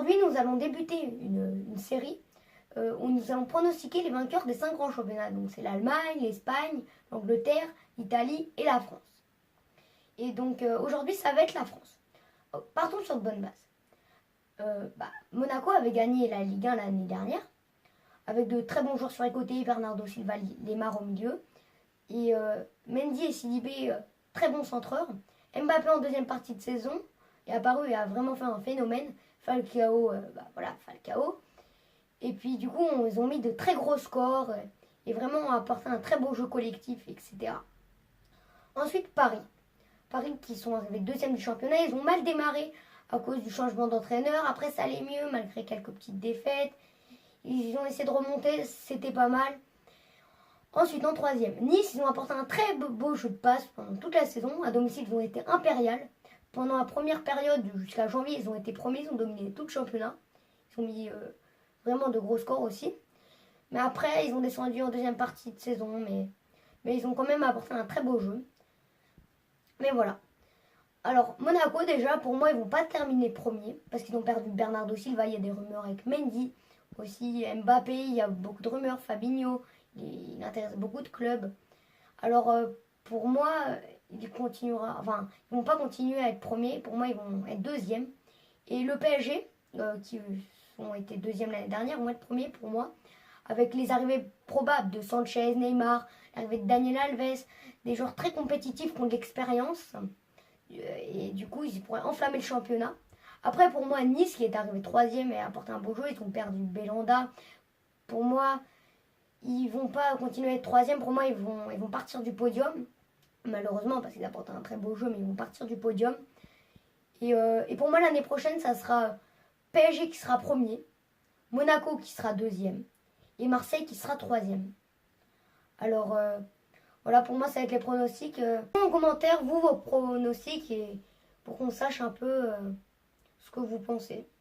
aujourd'hui, nous allons débuter une série où nous allons pronostiquer les vainqueurs des 5 grands championnats. Donc c'est l'Allemagne, l'Espagne, l'Angleterre, l'Italie et la France. Et donc aujourd'hui, ça va être la France. Partons sur de bonnes bases. Monaco avait gagné la Ligue 1 l'année dernière, avec de très bons joueurs sur les côtés, Bernardo Silva, Lemar au milieu, et Mendy et Sidibé, très bons centreurs. Mbappé en deuxième partie de saison est apparu et a vraiment fait un phénomène. Falcao, Falcao. Et puis du coup, ils ont mis de très gros scores et vraiment apporté un très beau jeu collectif, etc. Ensuite, Paris. Paris qui sont arrivés deuxième du championnat, ils ont mal démarré à cause du changement d'entraîneur. Après, ça allait mieux malgré quelques petites défaites. Ils ont essayé de remonter, c'était pas mal. Ensuite, en troisième, Nice, ils ont apporté un très beau jeu de passe pendant toute la saison. À domicile, ils ont été impériales. Pendant la première période, jusqu'à janvier, ils ont été premiers, ils ont dominé tout le championnat. Ils ont mis vraiment de gros scores aussi. Mais après, ils ont descendu en deuxième partie de saison, mais ils ont quand même apporté un très beau jeu. Mais voilà. Alors, Monaco, déjà, pour moi, ils vont pas terminer premier, parce qu'ils ont perdu Bernardo Silva, il y a des rumeurs avec Mendy, aussi Mbappé, il y a beaucoup de rumeurs, Fabinho, il intéresse beaucoup de clubs. Alors, pour moi, ils vont pas continuer à être premiers, pour moi, ils vont être deuxième. Et le PSG, qui ont été deuxième l'année dernière, vont être premiers pour moi, avec les arrivées probables de Sanchez, Neymar, l'arrivée de Daniel Alves, des joueurs très compétitifs qui ont de l'expérience. Et du coup, ils pourraient enflammer le championnat. Après, pour moi, Nice, qui est arrivé troisième et a apporté un beau jeu, ils ont perdu Belanda. Pour moi, ils vont pas continuer à être troisième. Pour moi, ils vont partir du podium. Malheureusement, parce qu'ils apportent un très beau jeu, mais ils vont partir du podium. Et pour moi, l'année prochaine, ça sera PSG qui sera premier, Monaco qui sera deuxième, et Marseille qui sera troisième. Alors, voilà, pour moi, ça va être les pronostics. En commentaire, vous, vos pronostics, et pour qu'on sache un peu ce que vous pensez.